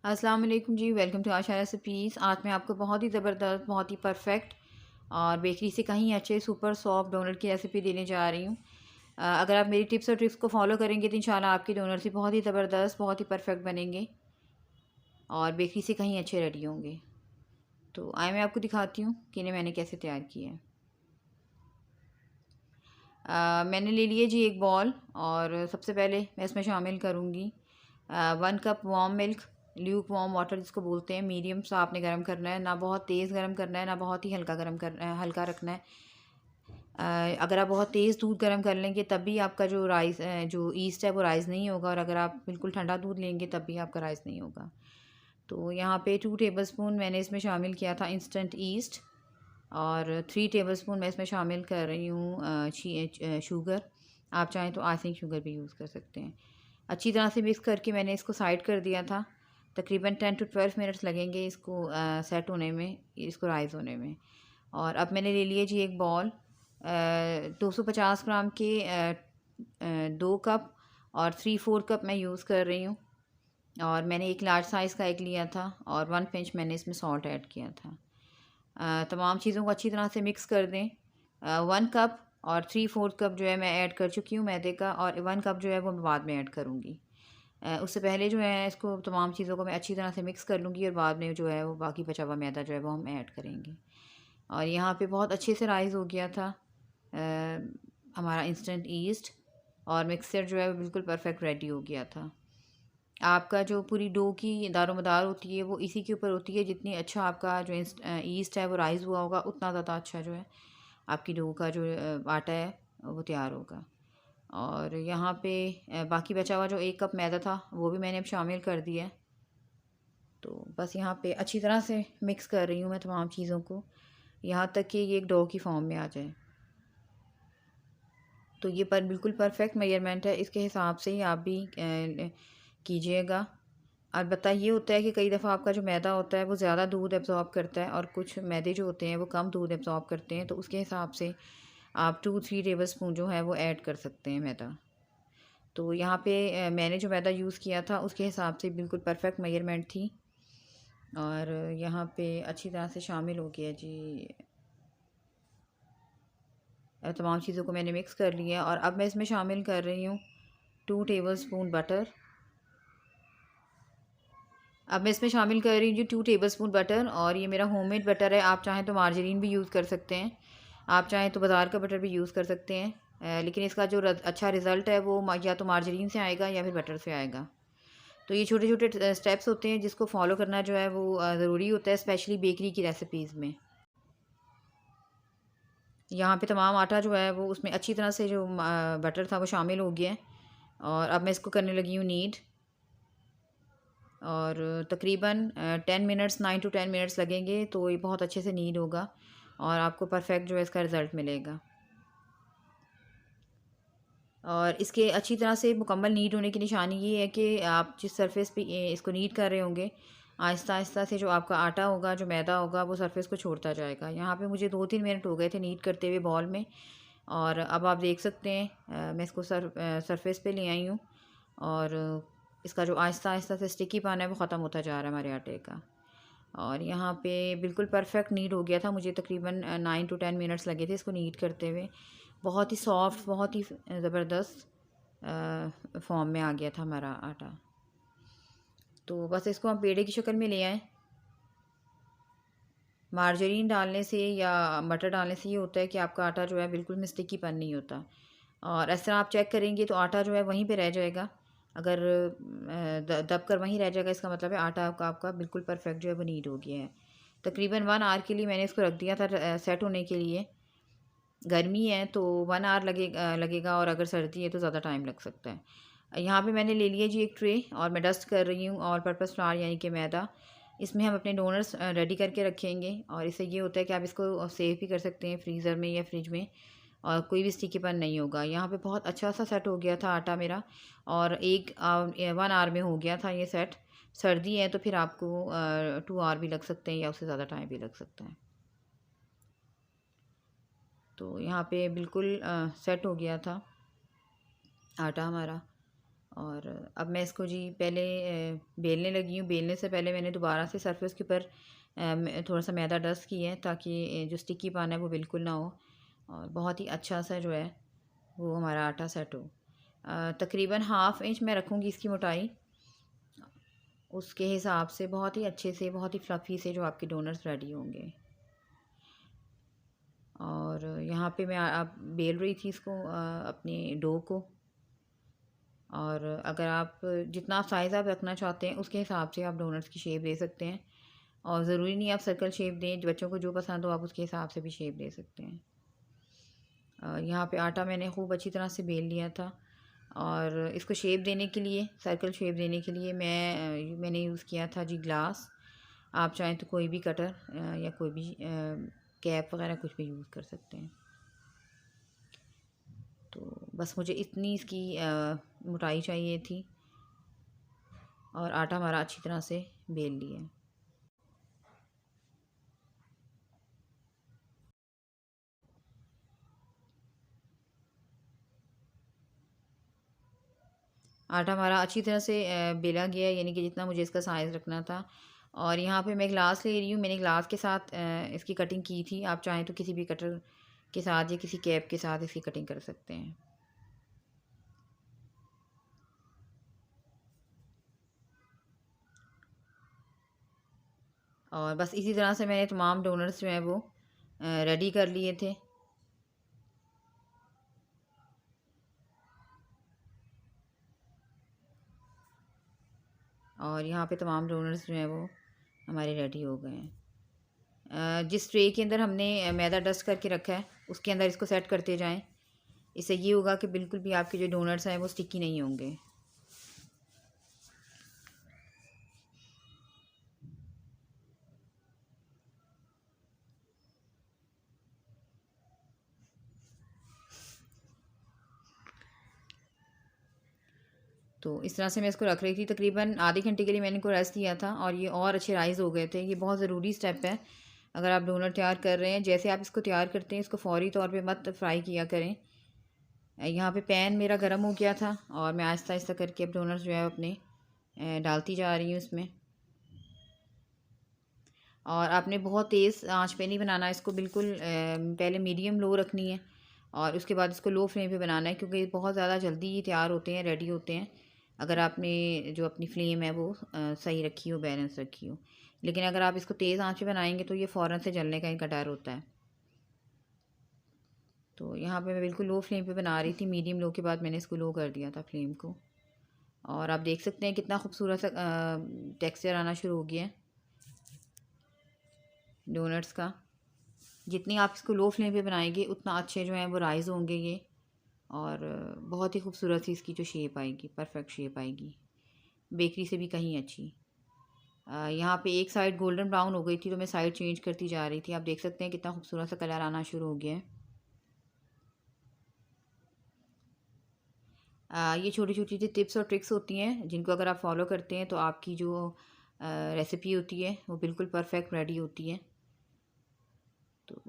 अस्सलाम वालेकुम जी। Welcome to Asha recipes. आज मैं आपको बहुत ही ज़बरदस्त, बहुत ही परफेक्ट और बेकरी से कहीं अच्छे सुपर सॉफ्ट डोनट की रेसिपी देने जा रही हूँ। अगर आप मेरी टिप्स और ट्रिक्स को फॉलो करेंगे तो इंशाल्लाह आपके डोनट्स भी बहुत ही ज़बरदस्त, बहुत ही परफेक्ट बनेंगे और बेकरी से कहीं अच्छे रेडी होंगे। तो आए मैं आपको दिखाती हूँ कि इन्हें मैंने कैसे तैयार किया है। मैंने ले लिए जी एक बॉल और सबसे पहले मैं इसमें शामिल करूँगी 1 cup warm milk, Luke warm water जिसको बोलते हैं। मीडियम सा आपने गर्म करना है, ना बहुत तेज़ गर्म करना है, ना बहुत ही हल्का गर्म करना है, हल्का रखना है। अगर आप बहुत तेज़ दूध गर्म कर लेंगे तब भी आपका जो राइस जो ईस्ट है वो राइस नहीं होगा, और अगर आप बिल्कुल ठंडा दूध लेंगे तब भी आपका राइस नहीं होगा। तो यहाँ पे 2 टेबलस्पून मैंने इसमें शामिल किया था इंस्टेंट ईस्ट, और 3 टेबलस्पून मैं इसमें शामिल कर रही हूँ शुगर। आप चाहें तो आइसिंग शुगर भी यूज़ कर सकते हैं। अच्छी तरह से मिक्स करके मैंने इसको साइड कर दिया था। तकरीबन 10 टू 12 मिनट्स लगेंगे इसको सेट होने में, इसको राइज़ होने में। और अब मैंने ले लिए जी एक बॉल 250 ग्राम के 2 कप और 3/4 कप मैं यूज़ कर रही हूँ। और मैंने एक लार्ज साइज़ का एग लिया था और 1 पिंच मैंने इसमें सॉल्ट ऐड किया था। तमाम चीज़ों को अच्छी तरह से मिक्स कर दें। 1 कप और 3/4 कप जो है मैं ऐड कर चुकी हूँ मैदे का, और 1 कप जो है वो मैं बाद में ऐड करूँगी। उससे पहले जो है इसको तमाम चीज़ों को मैं अच्छी तरह से मिक्स कर लूँगी, और बाद में जो है वो बाकी बचा हुआ मैदा जो है वो हम ऐड करेंगे। और यहाँ पे बहुत अच्छे से राइज़ हो गया था हमारा इंस्टेंट ईस्ट, और मिक्सचर जो है वो बिल्कुल परफेक्ट रेडी हो गया था। आपका जो पूरी डो की दारोमदार होती है वो इसी के ऊपर होती है, जितनी अच्छा आपका जो ईस्ट है वो राइज़ हुआ होगा उतना ज़्यादा अच्छा जो है आपकी डो का जो आटा है वो तैयार होगा। और यहाँ पे बाकी बचा हुआ जो 1 कप मैदा था वो भी मैंने अब शामिल कर दिया है। तो बस यहाँ पे अच्छी तरह से मिक्स कर रही हूँ मैं तमाम चीज़ों को, यहाँ तक कि ये एक डो की फॉर्म में आ जाए। तो ये पर बिल्कुल परफेक्ट मेजरमेंट है, इसके हिसाब से ही आप भी कीजिएगा। अलबत्ता ये होता है कि कई दफ़ा आपका जो मैदा होता है वो ज़्यादा दूध एब्ज़ॉर्ब करता है, और कुछ मैदे जो होते हैं वो कम दूध एब्ज़ॉर्ब करते हैं, तो उसके हिसाब से आप 2-3 टेबलस्पून जो है वो ऐड कर सकते हैं मैदा। तो यहाँ पे मैंने जो मैदा यूज़ किया था उसके हिसाब से बिल्कुल परफेक्ट मेजरमेंट थी, और यहाँ पे अच्छी तरह से शामिल हो गया जी। तमाम चीज़ों को मैंने मिक्स कर लिया, और अब मैं इसमें शामिल कर रही हूँ 2 टेबलस्पून बटर। अब मैं इसमें शामिल कर रही हूँ जी 2 टेबलस्पून बटर, और ये मेरा होममेड बटर है। आप चाहें तो मार्जरीन भी यूज़ कर सकते हैं, आप चाहें तो बाज़ार का बटर भी यूज़ कर सकते हैं। लेकिन इसका जो अच्छा रिज़ल्ट है वो या तो मार्जरीन से आएगा या फिर बटर से आएगा। तो ये छोटे छोटे स्टेप्स होते हैं जिसको फॉलो करना जो है वो ज़रूरी होता है, स्पेशली बेकरी की रेसिपीज़ में। यहाँ पे तमाम आटा जो है वो उसमें अच्छी तरह से जो बटर था वो शामिल हो गया है, और अब मैं इसको करने लगी हूँ नीड। और तकरीबन 10 मिनट्स, 9 टू 10 मिनट्स लगेंगे, तो ये बहुत अच्छे से नीड होगा और आपको परफेक्ट जो है इसका रिज़ल्ट मिलेगा। और इसके अच्छी तरह से मुकम्मल नीड होने की निशानी ये है कि आप जिस सरफेस पे इसको नीड कर रहे होंगे, आहिस्ता आहिस्ता से जो आपका आटा होगा, जो मैदा होगा, वो सरफेस को छोड़ता जाएगा। यहाँ पे मुझे 2-3 मिनट हो गए थे नीड करते हुए बॉल में, और अब आप देख सकते हैं मैं इसको सरफेस पे ले आई हूँ, और इसका जो आहिस्ता आहिस्ता से स्टिकी पाना है वो ख़त्म होता जा रहा है हमारे आटे का। और यहाँ पे बिल्कुल परफेक्ट नीड हो गया था, मुझे तकरीबन 9 टू 10 मिनट्स लगे थे इसको नीड करते हुए। बहुत ही सॉफ्ट, बहुत ही ज़बरदस्त फॉर्म में आ गया था हमारा आटा। तो बस इसको हम पेड़े की शक्ल में ले आएँ। मार्जरीन डालने से या मटर डालने से ये होता है कि आपका आटा जो है बिल्कुल में स्टिकीपन नहीं होता, और इस तरह आप चेक करेंगे तो आटा जो है वहीं पे रह जाएगा। अगर दब कर वहीं रह जाएगा, इसका मतलब है आटा आपका बिल्कुल परफेक्ट जो है वो नीड हो गया है। तकरीबन 1 आवर के लिए मैंने इसको रख दिया था सेट होने के लिए। गर्मी है तो 1 आवर लगेगा, और अगर सर्दी है तो ज़्यादा टाइम लग सकता है। यहाँ पे मैंने ले लिया जी एक ट्रे, और मैं डस्ट कर रही हूँ ऑल पर्पज़ फ्लावर यानी कि मैदा। इसमें हम अपने डोनट्स रेडी करके रखेंगे, और इससे ये होता है कि आप इसको सेव भी कर सकते हैं फ्रीज़र में या फ्रिज में, और कोई भी स्टिकीपन नहीं होगा। यहाँ पे बहुत अच्छा सा सेट हो गया था आटा मेरा, और 1 आवर में हो गया था ये सेट। सर्दी है तो फिर आपको 2 आवर भी लग सकते हैं, या उससे ज़्यादा टाइम भी लग सकता है। तो यहाँ पे बिल्कुल सेट हो गया था आटा हमारा, और अब मैं इसको जी पहले बेलने लगी हूँ। बेलने से पहले मैंने दोबारा से सरफेस के ऊपर थोड़ा सा मैदा डस्ट किया है, ताकि जो स्टिकी पाना है वो बिल्कुल ना हो, और बहुत ही अच्छा सा जो है वो हमारा आटा सेट हो। तकरीबन 1/2 इंच मैं रखूँगी इसकी मोटाई। उसके हिसाब से बहुत ही अच्छे से, बहुत ही फ्लफ़ी से जो आपके डोनट्स रेडी होंगे। और यहाँ पे मैं अब बेल रही थी इसको, अपने डो को। और अगर आप जितना आप साइज़ आप रखना चाहते हैं उसके हिसाब से आप डोनट्स की शेप दे सकते हैं, और ज़रूरी नहीं आप सर्कल शेप दें, बच्चों को जो पसंद हो आप उसके हिसाब से भी शेप दे सकते हैं। यहाँ पे आटा मैंने खूब अच्छी तरह से बेल लिया था, और इसको शेप देने के लिए, सर्कल शेप देने के लिए मैंने यूज़ किया था जी ग्लास। आप चाहें तो कोई भी कटर या कोई भी कैप वगैरह कुछ भी यूज़ कर सकते हैं। तो बस मुझे इतनी इसकी मोटाई चाहिए थी, और आटा हमारा अच्छी तरह से बेल लिया। आटा हमारा अच्छी तरह से बेला गया है, यानी कि जितना मुझे इसका साइज़ रखना था। और यहाँ पे मैं ग्लास ले रही हूँ, मैंने ग्लास के साथ इसकी कटिंग की थी। आप चाहें तो किसी भी कटर के साथ या किसी कैप के साथ इसकी कटिंग कर सकते हैं। और बस इसी तरह से मैंने तमाम डोनट्स जो हैं वो रेडी कर लिए थे। और यहाँ पे तमाम डोनट्स जो हैं वो हमारे रेडी हो गए हैं। जिस ट्रे के अंदर हमने मैदा डस्ट करके रखा है उसके अंदर इसको सेट करते जाएं। इससे ये होगा कि बिल्कुल भी आपके जो डोनट्स हैं वो स्टिकी नहीं होंगे। तो इस तरह से मैं इसको रख रही थी। तकरीबन आधे घंटे के लिए मैंने इनको रेस्ट दिया था, और ये और अच्छे राइज़ हो गए थे। ये बहुत ज़रूरी स्टेप है अगर आप डोनट तैयार कर रहे हैं। जैसे आप इसको तैयार करते हैं इसको फ़ौरी तौर पे मत फ्राई किया करें। यहाँ पे पैन मेरा गर्म हो गया था, और मैं आहिस्ता आहिस्ता करके अब डोनट्स जो है अपने डालती जा रही हूँ इसमें। और आपने बहुत तेज़ आंच पे नहीं बनाना, इसको बिल्कुल पहले मीडियम लो रखनी है, और उसके बाद इसको लो फ्लेम पे बनाना है, क्योंकि बहुत ज़्यादा जल्दी ये तैयार होते हैं, रेडी होते हैं, अगर आपने जो अपनी फ्लेम है वो सही रखी हो, बैलेंस रखी हो। लेकिन अगर आप इसको तेज़ आंच पे बनाएंगे तो ये फ़ौरन से जलने का इनका डर होता है। तो यहाँ पे मैं बिल्कुल लो फ्लेम पे बना रही थी। मीडियम लो के बाद मैंने इसको लो कर दिया था फ्लेम को, और आप देख सकते हैं कितना खूबसूरत सा टेक्सचर आना शुरू हो गया है डोनट्स का। जितनी आप इसको लो फ्लेम पे बनाएंगे उतना अच्छे जो हैं वो राइज़ होंगे ये, और बहुत ही खूबसूरत सी इसकी जो शेप आएगी, परफेक्ट शेप आएगी, बेकरी से भी कहीं अच्छी। यहाँ पे एक साइड गोल्डन ब्राउन हो गई थी तो मैं साइड चेंज करती जा रही थी। आप देख सकते हैं कितना खूबसूरत सा कलर आना शुरू हो गया है। ये छोटी छोटी सी टिप्स और ट्रिक्स होती हैं जिनको अगर आप फॉलो करते हैं तो आपकी जो रेसिपी होती है वो बिल्कुल परफेक्ट रेडी होती है। तो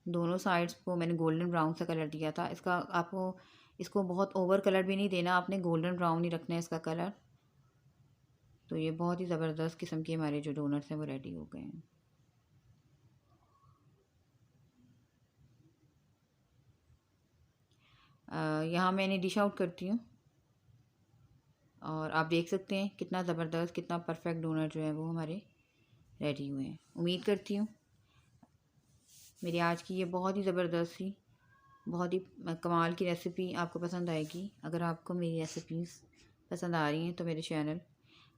दोनों साइड्स को मैंने गोल्डन ब्राउन सा कलर दिया था। इसका आपको इसको बहुत ओवर कलर भी नहीं देना, आपने गोल्डन ब्राउन ही रखना है इसका कलर। तो ये बहुत ही ज़बरदस्त किस्म के हमारे जो डोनट्स हैं वो रेडी हो गए हैं। यहाँ मैंने डिश आउट करती हूँ, और आप देख सकते हैं कितना ज़बरदस्त, कितना परफेक्ट डोनट जो है वो हमारे रेडी हुए हैं। उम्मीद करती हूँ मेरी आज की ये बहुत ही ज़बरदस्त सी, बहुत ही कमाल की रेसिपी आपको पसंद आएगी। अगर आपको मेरी रेसिपीज़ पसंद आ रही हैं तो मेरे चैनल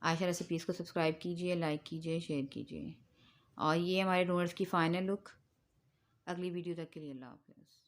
आयशा रेसिपीज़ को सब्सक्राइब कीजिए, लाइक कीजिए, शेयर कीजिए। और ये हमारे डोनट्स की फ़ाइनल लुक। अगली वीडियो तक के लिए अल्लाह हाफ़िज़।